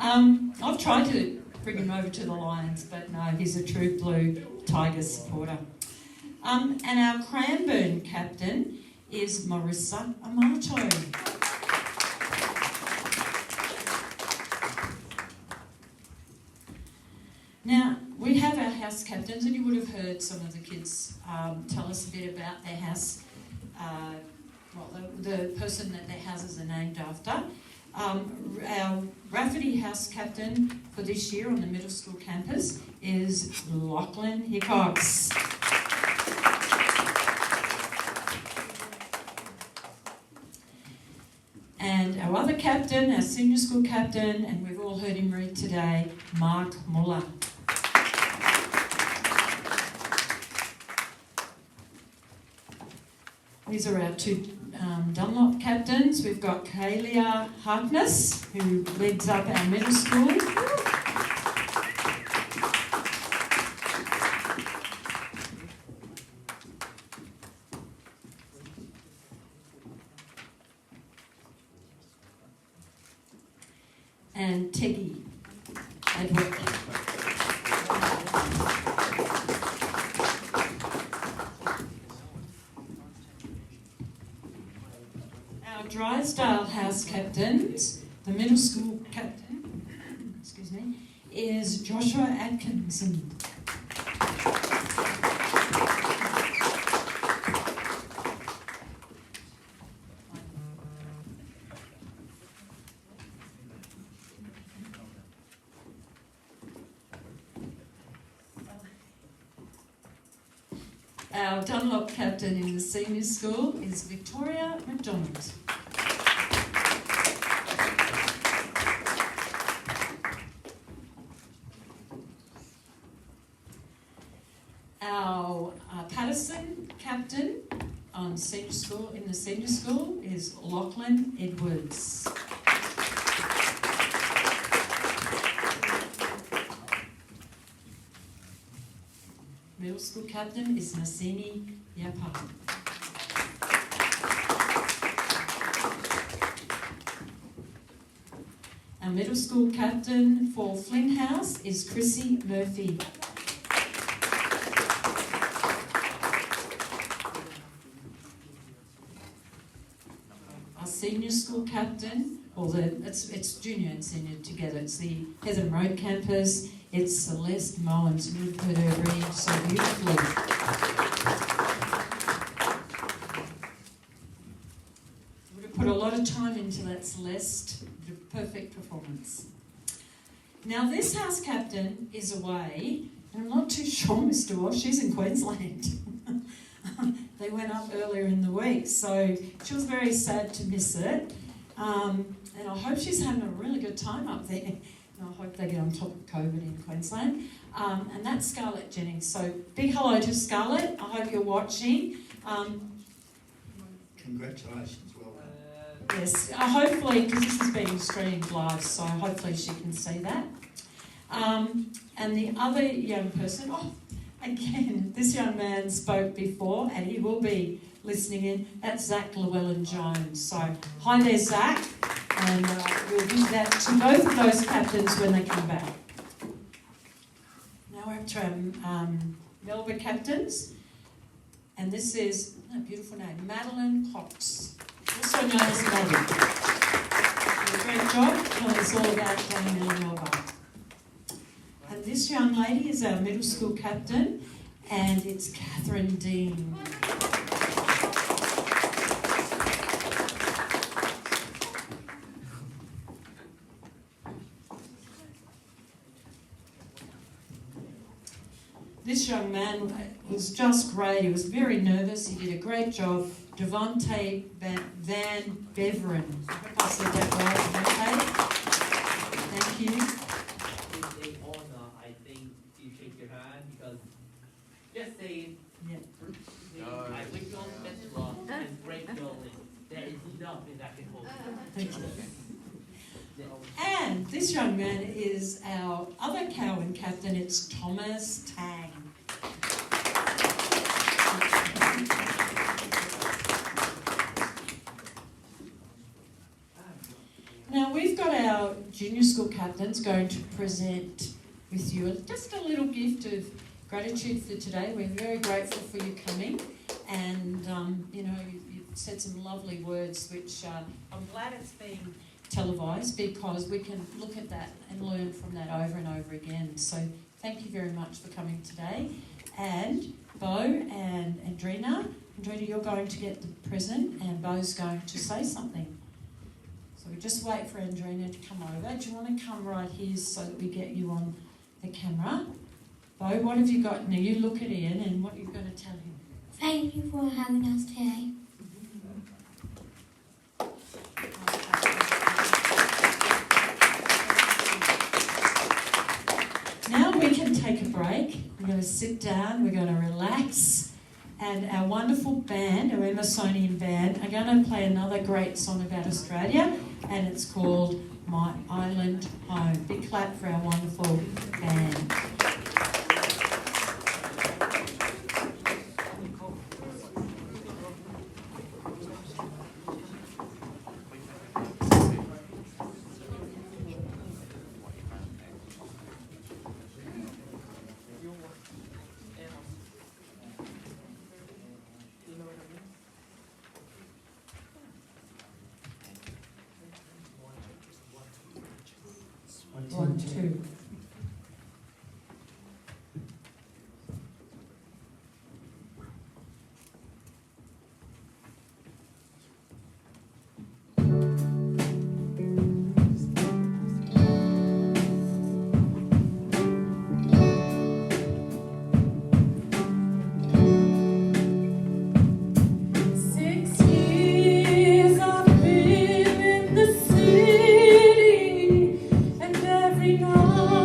I've tried to bring him over to the Lions, but no, he's a true blue Tigers supporter. And our Cranbourne captain is Marissa Amato. Now, we have our house captains, and you would have heard some of the kids tell us a bit about their house, the person that their houses are named after. Our Rafferty house captain for this year on the middle school campus is Lachlan Hickox. And our other captain, our senior school captain, and we've all heard him read today, Mark Muller. These are our two Dunlop captains. We've got Kalia Harkness, who leads up our middle school. And Teggy Edward. Our Drysdale house captains, the middle school captain, is Joshua Atkinson. Our Dunlop captain in the senior school is Victoria McDonald. Our Patterson captain on senior school in the senior school is Lachlan Edwards. Middle school captain is Nasini Yapa. Our middle school captain for Flint House is Chrissy Murphy. Our senior school captain, it's junior and senior together, it's the Heathen Road campus. It's Celeste Mullins. You've heard her read so beautifully. Would have put a lot of time into that, Celeste. The perfect performance. Now, this house captain is away, and I'm not too sure, Mr. Walsh, she's in Queensland. They went up earlier in the week, so she was very sad to miss it. And I hope she's having a really good time up there. I hope they get on top of COVID in Queensland. And that's Scarlett Jennings. So big hello to Scarlett. I hope you're watching. Congratulations, well done. Yes, hopefully, because this is being streamed live, so hopefully she can see that. And the other young person, again, this young man spoke before, and he will be listening in. That's Zach Llewellyn-Jones. So hi there, Zach. And we'll give that to both of those captains when they come back. Now we're up to our Melbourne captains. And this is a beautiful name, Madeline Cox, also known as Maddie. Did a great job telling us all about playing in Melbourne. And this young lady is our middle school captain, and it's Catherine Dean. This young man was just great. He was very nervous. He did a great job. Devontae Van Beveren. I hope I said that right, Devontae. Thank you. It's an honor, I think, to shake your hand because just saying, I wish you all the best of luck and great going. There is nothing that can hold you. Thank you. And this young man is our other Cowan captain. It's Thomas Tang. Now we've got our junior school captains going to present with you just a little gift of gratitude for today. We're very grateful for you coming, and you said some lovely words, which I'm glad it's being televised because we can look at that and learn from that over and over again. So thank you very much for coming today. And Bo and Andrina, you're going to get the present, and Bo's going to say something. So we just wait for Andrina to come over. Do you want to come right here so that we get you on the camera? Bo, what have you got? Now you look at Ian, and what are you going to tell him? Thank you for having us today. Now we can take a break. We're going to sit down, we're going to relax, and our wonderful band, our Emersonian band, are going to play another great song about Australia, and it's called My Island Home. Big clap for our wonderful band. One, two. Every night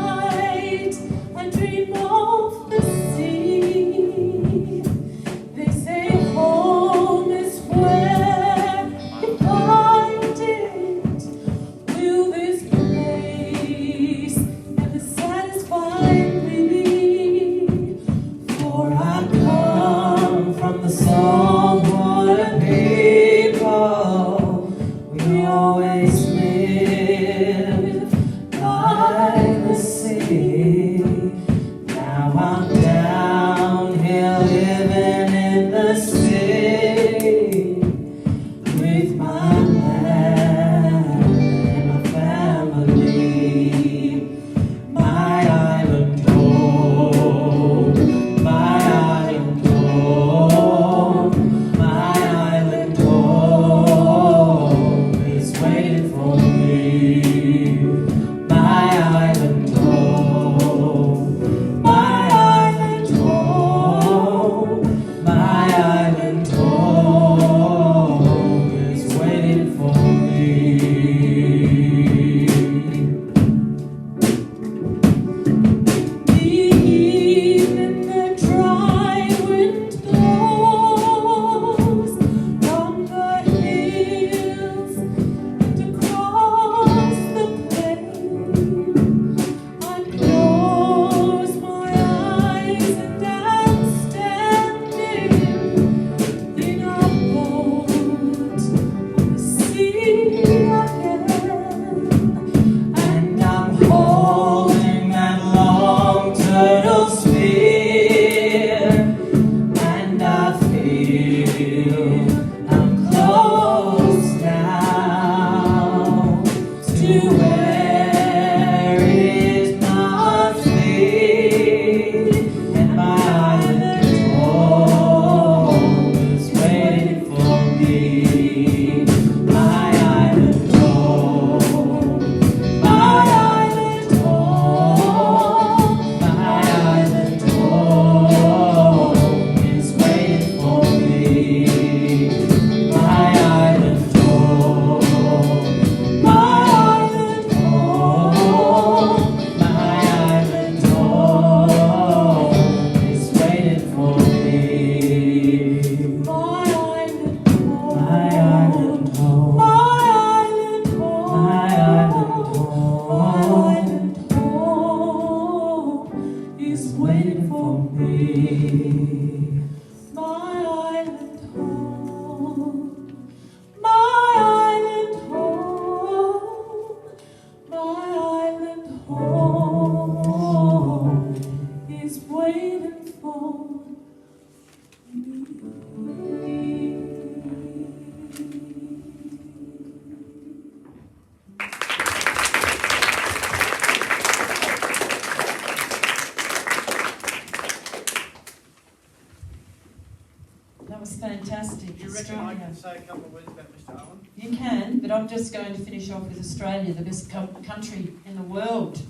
to say a couple of words about Mr. Owen? You can, but I'm just going to finish off with Australia, the best country in the world.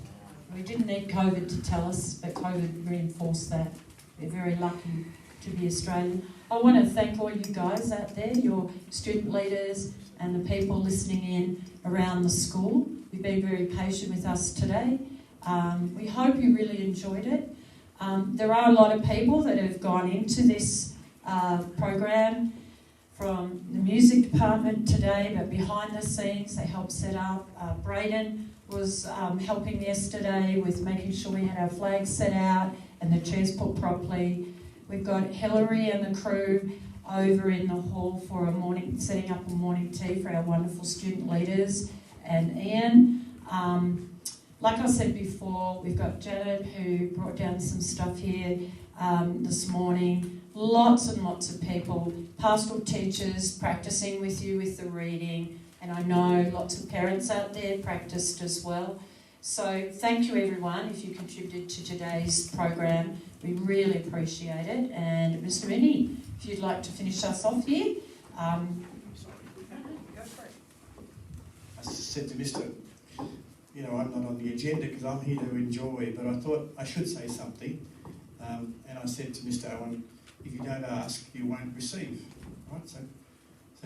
We didn't need COVID to tell us, but COVID reinforced that. We're very lucky to be Australian. I want to thank all you guys out there, your student leaders and the people listening in around the school. You've been very patient with us today. We hope you really enjoyed it. There are a lot of people that have gone into this program from the music department today, but behind the scenes they helped set up. Braden was helping yesterday with making sure we had our flags set out and the chairs put properly. We've got Hillary and the crew over in the hall for setting up a morning tea for our wonderful student leaders, and Ian. Like I said before, we've got Janet who brought down some stuff here this morning. Lots and lots of people, pastoral teachers practicing with you with the reading, and I know lots of parents out there practiced as well. So thank you everyone if you contributed to today's program. We really appreciate it. And Mr. Minnie, if you'd like to finish us off here. I said to Mr. I'm not on the agenda because I'm here to enjoy, but I thought I should say something. And I said to Mr. Owen, if you don't ask, you won't receive. Right? So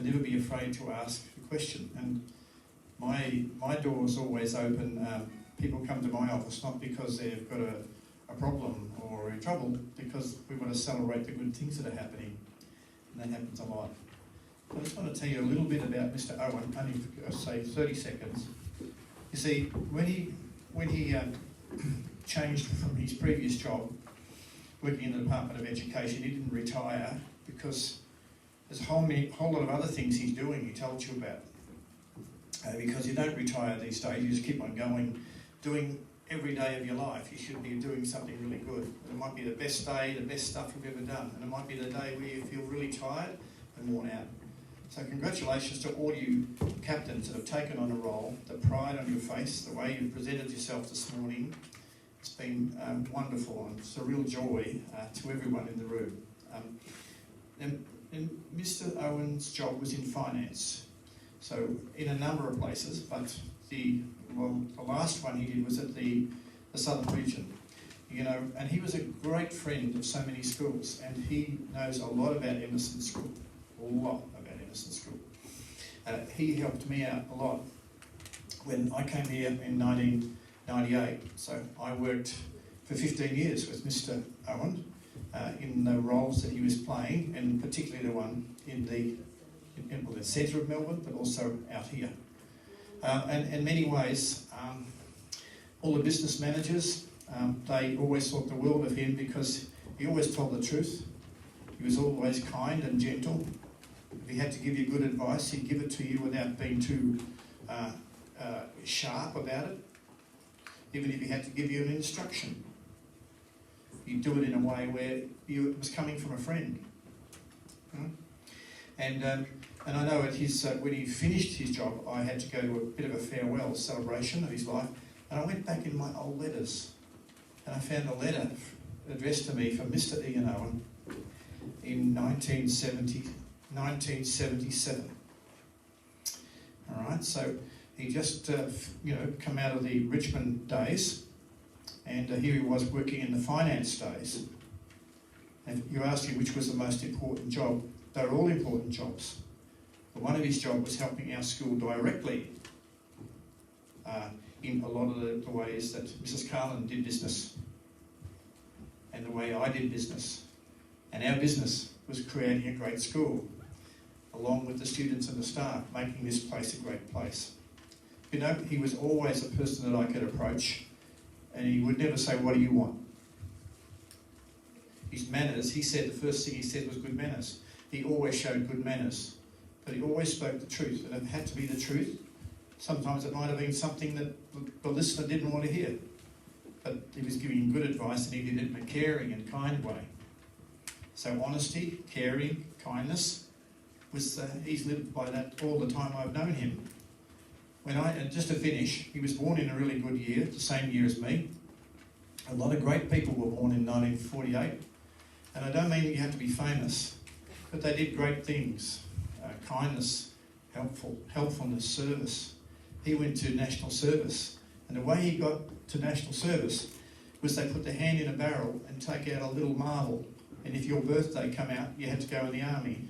never be afraid to ask a question. And my door is always open. People come to my office not because they've got a problem or in trouble, because we want to celebrate the good things that are happening. And that happens a lot. I just want to tell you a little bit about Mr. Owen, only for, say, 30 seconds. You see, when he changed from his previous job, working in the Department of Education, he didn't retire because there's a whole lot of other things he's doing he told you about. Because you don't retire these days, you just keep on going, doing every day of your life. You should be doing something really good. It might be the best day, the best stuff you've ever done, and it might be the day where you feel really tired and worn out. So congratulations to all you captains that have taken on a role, the pride on your face, the way you've presented yourself this morning. It's been wonderful, and it's a real joy to everyone in the room. And Mr. Owen's job was in finance, so in a number of places, but the last one he did was at the Southern Region. And he was a great friend of so many schools, and he knows a lot about Emerson School, School. He helped me out a lot when I came here in 1998. So I worked for 15 years with Mr. Owen in the roles that he was playing, and particularly the one in the centre of Melbourne, but also out here. And in many ways, all the business managers, they always thought the world of him because he always told the truth. He was always kind and gentle. If he had to give you good advice, he'd give it to you without being too sharp about it. Even if he had to give you an instruction, he'd do it in a way where it was coming from a friend. And I know at his when he finished his job, I had to go to a bit of a farewell celebration of his life, and I went back in my old letters, and I found a letter addressed to me from Mr. Ian Owen in 1977. All right, so he just come out of the Richmond days, and here he was working in the finance days. And you asked him which was the most important job. They were all important jobs. But one of his jobs was helping our school directly in a lot of the ways that Mrs. Carlin did business and the way I did business. And our business was creating a great school, along with the students and the staff, making this place a great place. He was always a person that I could approach, and he would never say, "What do you want?" His manners, he said the first thing he said was good manners. He always showed good manners, but he always spoke the truth, and it had to be the truth. Sometimes it might have been something that the listener didn't want to hear, but he was giving good advice, and he did it in a caring and kind way. So honesty, caring, kindness, he's lived by that all the time I've known him. And just to finish, he was born in a really good year, the same year as me. A lot of great people were born in 1948, and I don't mean you have to be famous, but they did great things. kindness, helpfulness, service. He went to national service, and the way he got to national service was they put their hand in a barrel and take out a little marble, and if your birthday come out, you had to go in the army.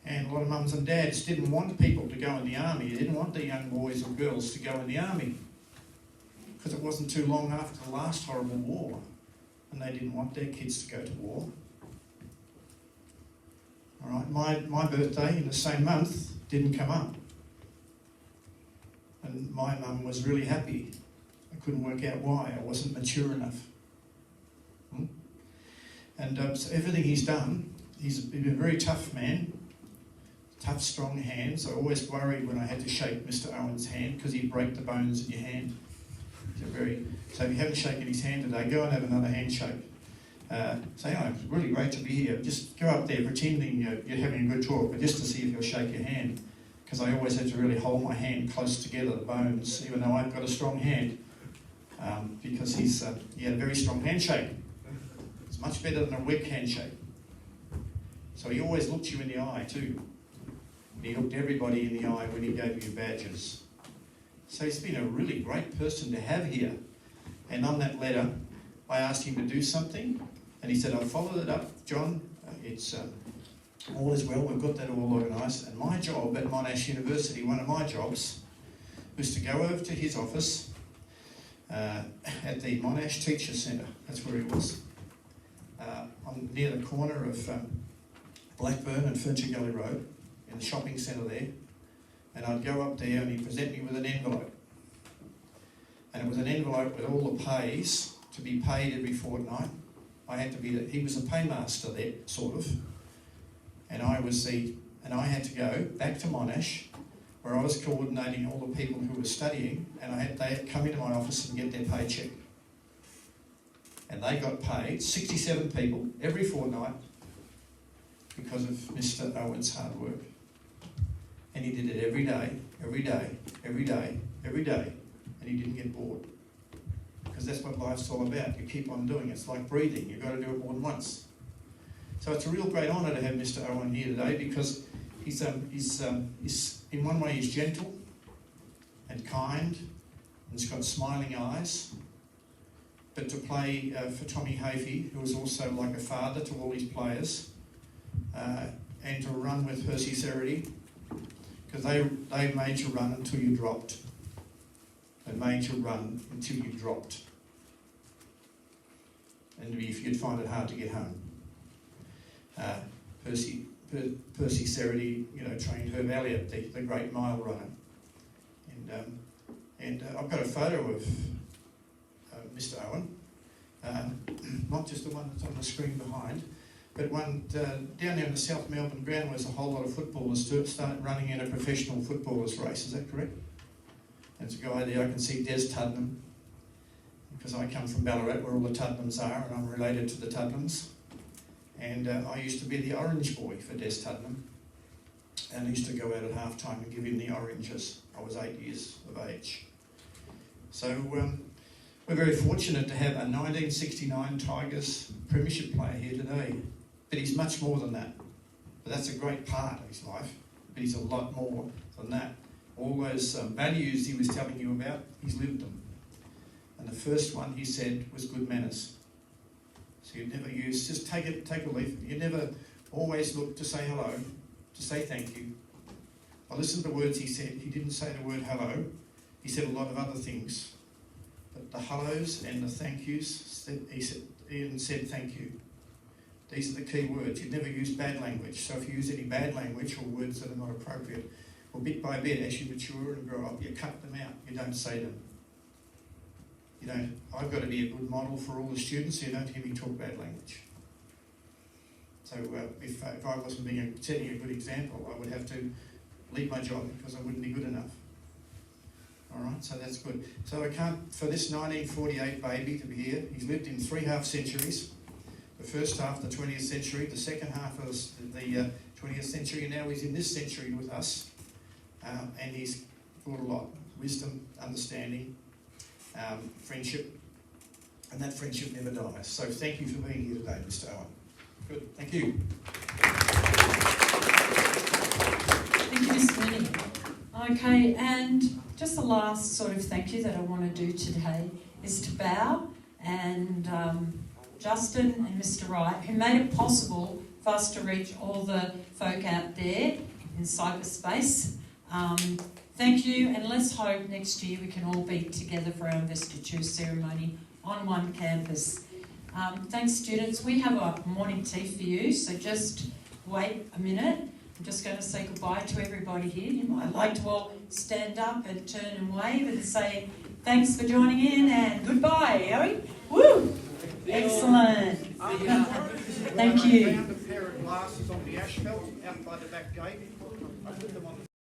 And a lot of mums and dads didn't want people to go in the army. They didn't want the young boys or girls to go in the army because it wasn't too long after the last horrible war, and they didn't want their kids to go to war. All right, my birthday in the same month didn't come up, and my mum was really happy. I couldn't work out why. I wasn't mature enough. And so everything he's done, he's been a very tough man. Tough, strong hands. I always worried when I had to shake Mr. Owen's hand because he'd break the bones in your hand. So if you haven't shaken his hand today, go and have another handshake. Say, oh, it's really great to be here. Just go up there pretending you're having a good talk, but just to see if he'll shake your hand. Because I always had to really hold my hand close together, the bones, even though I've got a strong hand. Because he had a very strong handshake. It's much better than a weak handshake. So he always looked you in the eye too. He looked everybody in the eye when he gave you badges. So he's been a really great person to have here. And on that letter, I asked him to do something, and he said, I've followed it up, John. It's all is well, we've got that all organised. And my job at Monash University, one of my jobs, was to go over to his office at the Monash Teacher Centre. That's where he was. Near the corner of Blackburn and Ferntree Gully Road, in the shopping centre there, and I'd go up there and he'd present me with an envelope. And it was an envelope with all the pays to be paid every fortnight. I had to be he was a paymaster there, sort of. And I had to go back to Monash, where I was coordinating all the people who were studying, and they had come into my office and get their paycheck. And they got paid, 67 people, every fortnight, because of Mr. Owen's hard work. And he did it every day, every day, every day, every day, and he didn't get bored. Because that's what life's all about. You keep on doing it. It's like breathing. You've got to do it more than once. So it's a real great honour to have Mr. Owen here today, because he's in one way he's gentle and kind, and he's got smiling eyes. But to play for Tommy Hafey, who was also like a father to all his players, and to run with Percy Ceredy, because they made you run until you dropped. They made you run until you dropped. And if you'd find it hard to get home. Percy Ceredy, trained Herb Elliott, the great mile runner. And I've got a photo of Mr. Owen, not just the one that's on the screen behind, but one down there in the South Melbourne ground was a whole lot of footballers started running in a professional footballers race. Is that correct? There's a guy there. I can see Des Tuddenham, because I come from Ballarat, where all the Tuddenhams are, and I'm related to the Tuddenhams. And I used to be the orange boy for Des Tuddenham, and I used to go out at half time and give him the oranges. I was 8 years of age. So we're very fortunate to have a 1969 Tigers premiership player here today. But he's much more than that. But that's a great part of his life. But he's a lot more than that. All those values he was telling you about, he's lived them. And the first one he said was good manners. So you'd never use, just take a leaf. You never always look to say hello, to say thank you. I listened to the words he said. He didn't say the word hello. He said a lot of other things. But the hellos and the thank yous, he even said thank you. These are the key words. You'd never use bad language. So if you use any bad language or words that are not appropriate, well, bit by bit, as you mature and grow up, you cut them out. You don't say them. I've got to be a good model for all the students, so you don't hear me talk bad language. So if I wasn't setting a good example, I would have to leave my job because I wouldn't be good enough. All right, so that's good. So I can't, for this 1948 baby to be here, he's lived in 3 half centuries. The first half, the 20th century, the second half of the 20th century, and now he's in this century with us. And he's brought a lot. Wisdom, understanding, friendship, and that friendship never dies. So thank you for being here today, Mr. Owen. Good, thank you. Thank you, Ms. Winnie. Okay, and just the last sort of thank you that I want to do today is to bow and Justin and Mr. Wright, who made it possible for us to reach all the folk out there in cyberspace. Thank you, and let's hope next year we can all be together for our investiture ceremony on one campus. Thanks, students. We have a morning tea for you, so just wait a minute. I'm just going to say goodbye to everybody here. You might like to all stand up and turn and wave and say thanks for joining in and goodbye, Harry. Woo! Excellent. Thank you. I found a pair of glasses on the asphalt out by the back gate. I put them on the